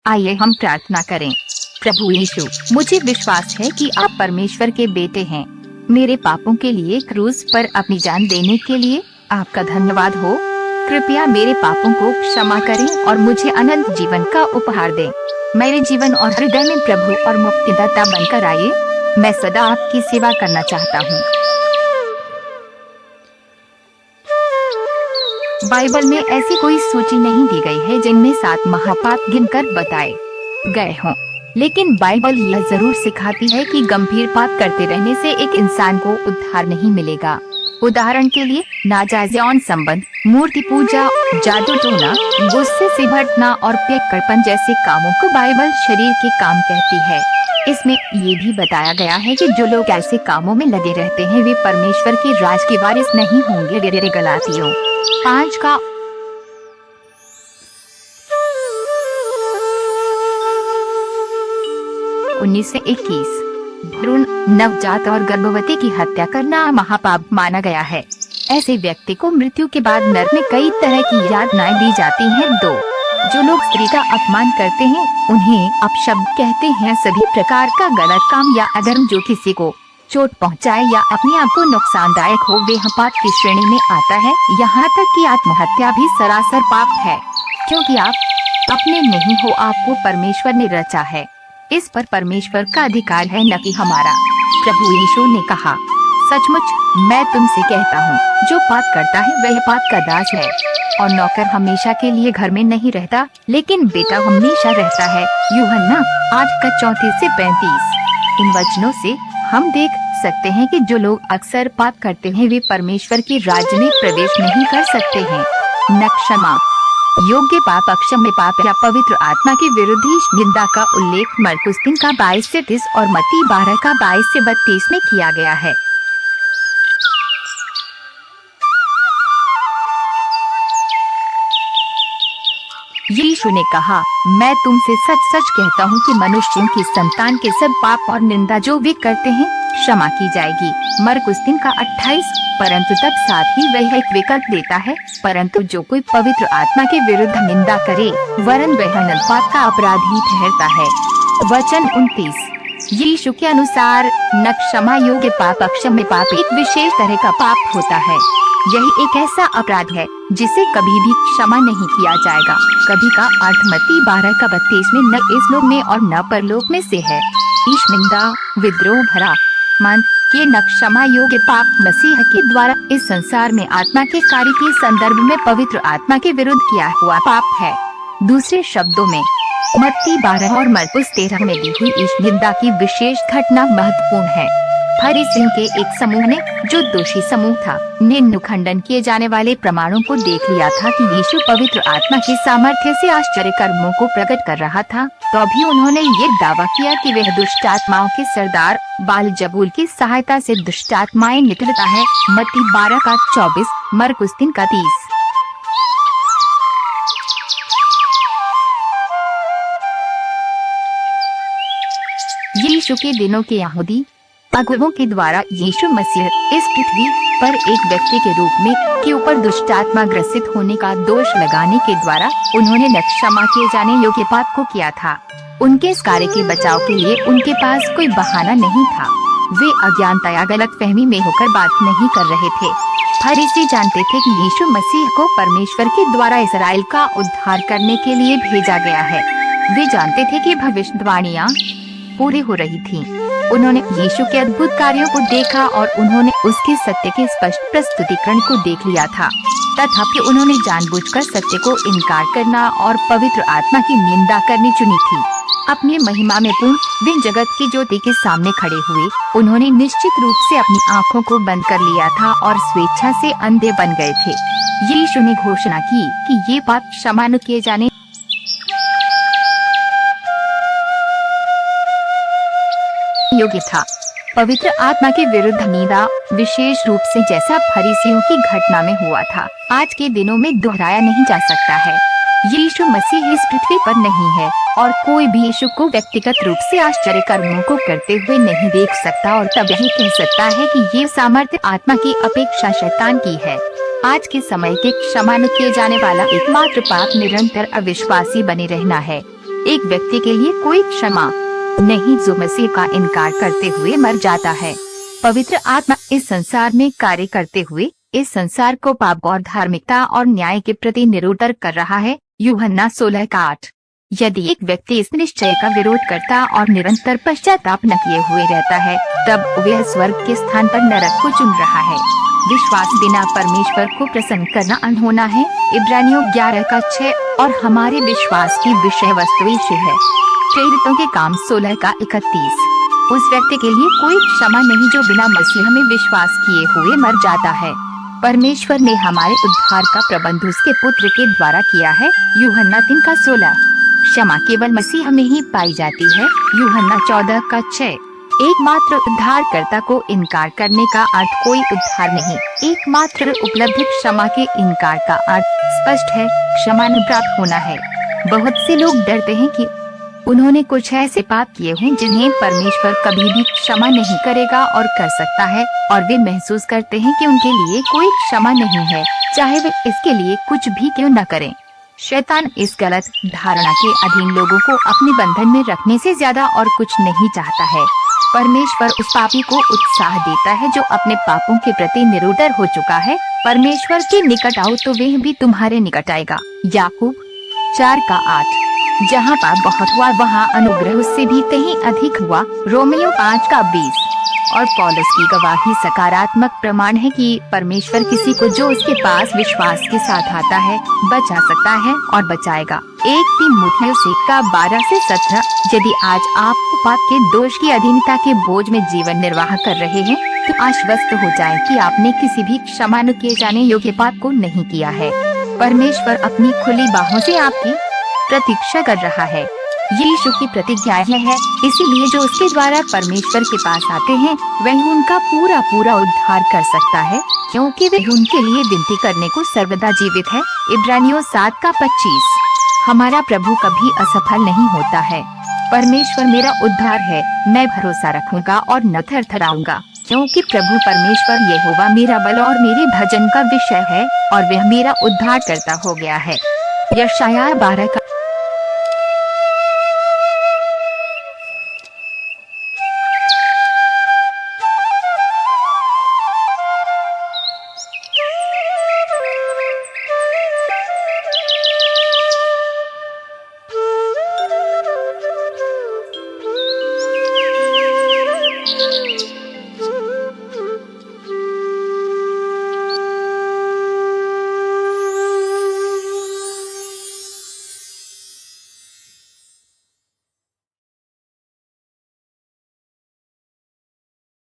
आइए हम प्रार्थना करें। प्रभु यीशु, मुझे विश्वास है कि आप परमेश्वर के बेटे हैं। मेरे पापों के लिए क्रूस पर अपनी जान देने के लिए आपका धन्यवाद हो। कृपया मेरे पापों को क्षमा करें और मुझे अनंत जीवन का उपहार दें। मेरे जीवन और हृदय में प्रभु और मुक्तिदाता बनकर आइए। मैं सदा आपकी सेवा करना चाहता हूँ। बाइबल में ऐसी कोई सूची नहीं दी गई है जिनमें 7 महापाप गिनकर बताए गए हों, लेकिन बाइबल यह जरूर सिखाती है कि गंभीर पाप करते रहने से एक इंसान को उद्धार नहीं मिलेगा। उदाहरण के लिए नाजायज यौन संबंध, मूर्ति पूजा, जादू टोना, गुस्से से भटकना और पियक्कड़पन जैसे कामों को बाइबल शरीर के काम कहती है। इसमें ये भी बताया गया है कि जो लोग ऐसे कामों में लगे रहते हैं वे परमेश्वर के राज के वारिस नहीं होंगे। गलातियों 5 का 19 से 21। भ्रूण, नवजात और गर्भवती की हत्या करना महापाप माना गया है। ऐसे व्यक्ति को मृत्यु के बाद नरक में कई तरह की यातनाएं दी जाती हैं। 2 जो लोग स्त्री का अपमान करते हैं उन्हें अपशब्द कहते हैं। सभी प्रकार का गलत काम या अधर्म जो किसी को चोट पहुंचाए या अपने आप को नुकसानदायक हो वह पाप की श्रेणी में आता है। यहाँ तक कि आत्महत्या भी सरासर पाप है, क्योंकि आप अपने नहीं हो, आपको परमेश्वर ने रचा है। इस पर परमेश्वर का अधिकार है, न कि हमारा। प्रभु यीशु ने कहा, सचमुच मैं तुमसे कहता हूँ, जो पाप करता है वह पाप का दास है। और नौकर हमेशा के लिए घर में नहीं रहता, लेकिन बेटा हमेशा रहता है। यूहन्ना 8 का 34 से 35। इन वचनों से हम देख सकते हैं कि जो लोग अक्सर पाप करते हैं वे परमेश्वर के राज्य में प्रवेश नहीं कर सकते हैं। न क्षमा योग्य पाप, अक्षम्य पाप या पवित्र आत्मा के विरुद्ध निंदा का उल्लेख मरकुस 3 का 22 से 30 और मत्ती 12 का 22 से 32 में किया गया है। यीशु ने कहा, मैं तुमसे सच सच कहता हूँ कि मनुष्यों की संतान के सब पाप और निंदा जो वे करते हैं क्षमा की जाएगी। मरकुस 3 का 28। परंतु तब साथ ही वह एक विकल्प देता है, परंतु जो कोई पवित्र आत्मा के विरुद्ध निंदा करे वरन वह अनंत पाप का अपराधी ठहरता है। वचन 29। यीशु के अनुसार न क्षमा योग्य पाप, अक्षम्य पाप एक विशेष तरह का पाप होता है। यही एक ऐसा अपराध है जिसे कभी भी क्षमा नहीं किया जाएगा। कभी का अर्थ मत्ती 12 का 32 में न इस लोक में और न परलोक में से है। ईश निंदा, विद्रोह भरा मन के न क्षमा योग्य पाप मसीह के द्वारा इस संसार में आत्मा के कार्य के संदर्भ में पवित्र आत्मा के विरुद्ध किया हुआ पाप है। दूसरे शब्दों में मत्ती 12 और मरकुस 13 में दी हुई ईश निंदा की विशेष घटना महत्वपूर्ण है। फरीसियों के एक समूह ने, जो दोषी समूह था, ने खंडन किए जाने वाले प्रमाणों को देख लिया था कि यीशु पवित्र आत्मा की सामर्थ्य से आश्चर्य कर्मों को प्रकट कर रहा था। तो अभी उन्होंने ये दावा किया कि वह दुष्ट आत्माओं के सरदार बालजबूल की सहायता से दुष्ट आत्माएं निकलता है। मत्ती 12 का 24, मरकुस 3 का 30। यीशु के दिनों के यहूदी अगुवों के द्वारा यीशु मसीह इस पृथ्वी पर एक व्यक्ति के रूप में के ऊपर दुष्ट आत्मा ग्रसित होने का दोष लगाने के द्वारा उन्होंने न क्षमा किए जाने योग्य पाप को किया था। उनके इस कार्य के बचाव के लिए उनके पास कोई बहाना नहीं था। वे अज्ञानता या गलतफहमी में होकर बात नहीं कर रहे थे। फरीसी जानते थे कि यीशु मसीह को परमेश्वर के द्वारा इस्राएल का उद्धार करने के लिए भेजा गया है। वे जानते थे कि भविष्यवाणियां पूरी हो रही थीं। उन्होंने यीशु के अद्भुत कार्यों को देखा और उन्होंने उसके सत्य के स्पष्ट प्रस्तुतिकरण को देख लिया था। तथापि उन्होंने जानबूझकर सत्य को इनकार करना और पवित्र आत्मा की निंदा करनी चुनी थी। अपनी महिमा में पूर्ण वे जगत की ज्योति के सामने खड़े हुए। उन्होंने निश्चित रूप से अपनी आँखों को बंद कर लिया था और स्वेच्छा से अंधे बन गए थे। यीशु ने घोषणा की कि ये पाप क्षमा न किए जाने योग्य था। पवित्र आत्मा के विरुद्ध निंदा, विशेष रूप से जैसा फरीसियों की घटना में हुआ था, आज के दिनों में दोहराया नहीं जा सकता है। यीशु मसीह इस पृथ्वी पर नहीं है और कोई भी यीशु को व्यक्तिगत रूप से आश्चर्य कर्मों को करते हुए नहीं देख सकता और तब यही कह सकता है कि ये सामर्थ्य आत्मा की अपेक्षा शैतान की है। आज के समय के क्षमा न किए जाने वाला एकमात्र पाप निरंतर अविश्वासी बने रहना है। एक व्यक्ति के लिए कोई क्षमा नहीं जो मसीह का इनकार करते हुए मर जाता है। पवित्र आत्मा इस संसार में कार्य करते हुए इस संसार को पाप और धार्मिकता और न्याय के प्रति निरुद्ध कर रहा है। यूहन्ना 16:8। यदि एक व्यक्ति इस निश्चय का विरोध करता और निरंतर पश्चाताप न किए हुए रहता है, तब वह स्वर्ग के स्थान पर नरक को चुन रहा है। विश्वास बिना परमेश्वर को प्रसन्न करना अनहोना है। इब्रानियों 11:6 और हमारे विश्वास की विषय वस्तु यीशु है। प्रेरितों के काम 16:31। उस व्यक्ति के लिए कोई क्षमा नहीं जो बिना मसीह में विश्वास किए हुए मर जाता है। परमेश्वर ने हमारे उद्धार का प्रबंध उसके पुत्र के द्वारा किया है। यूहन्ना 3:16। क्षमा केवल मसीह में ही पाई जाती है। यूहन्ना 14:6। एकमात्र उद्धारकर्ता को इनकार करने का अर्थ कोई उद्धार नहीं। एकमात्र उपलब्ध क्षमा के इनकार का अर्थ स्पष्ट है, क्षमा न प्राप्त होना है। बहुत से लोग डरते हैं कि उन्होंने कुछ ऐसे पाप किए हैं जिन्हें परमेश्वर कभी भी क्षमा नहीं करेगा और कर सकता है, और वे महसूस करते हैं कि उनके लिए कोई क्षमा नहीं है, चाहे वे इसके लिए कुछ भी क्यों न करें। शैतान इस गलत धारणा के अधीन लोगों को अपने बंधन में रखने से ज्यादा और कुछ नहीं चाहता है। परमेश्वर उस पापी को उत्साह देता है जो अपने पापों के प्रति निरुद्ध हो चुका है। परमेश्वर के निकट आओ तो वह भी तुम्हारे निकट आएगा। याकूब 4:8। जहाँ पाप बहुत हुआ वहाँ अनुग्रह उससे भी कहीं अधिक हुआ। रोमियो 5:20। और पौलुस की गवाही सकारात्मक प्रमाण है कि परमेश्वर किसी को जो उसके पास विश्वास के साथ आता है बचा सकता है और बचाएगा। 1 तीमुथियुस 12-17। यदि आज आप पाप के दोष की अधीनता के बोझ में जीवन निर्वाह कर रहे हैं तो आश्वस्त हो जाएं कि आपने किसी भी क्षमा न किए जाने योग्य पाप को नहीं किया है। परमेश्वर अपनी खुली बाहों से आपकी प्रतीक्षा कर रहा है। यीशु की प्रतिज्ञा है, इसीलिए जो उसके द्वारा परमेश्वर के पास आते हैं वह उनका पूरा पूरा उद्धार कर सकता है, क्योंकि वह उनके लिए विनती करने को सर्वदा जीवित है। इब्रानियों 7:25। हमारा प्रभु कभी असफल नहीं होता है। परमेश्वर मेरा उद्धार है, मैं भरोसा रखूंगा और न थरथराऊंगा, क्योंकि प्रभु परमेश्वर यहोवा मेरा बल और मेरे भजन का विषय है और वह मेरा उद्धार करता हो गया है। यशायाह 12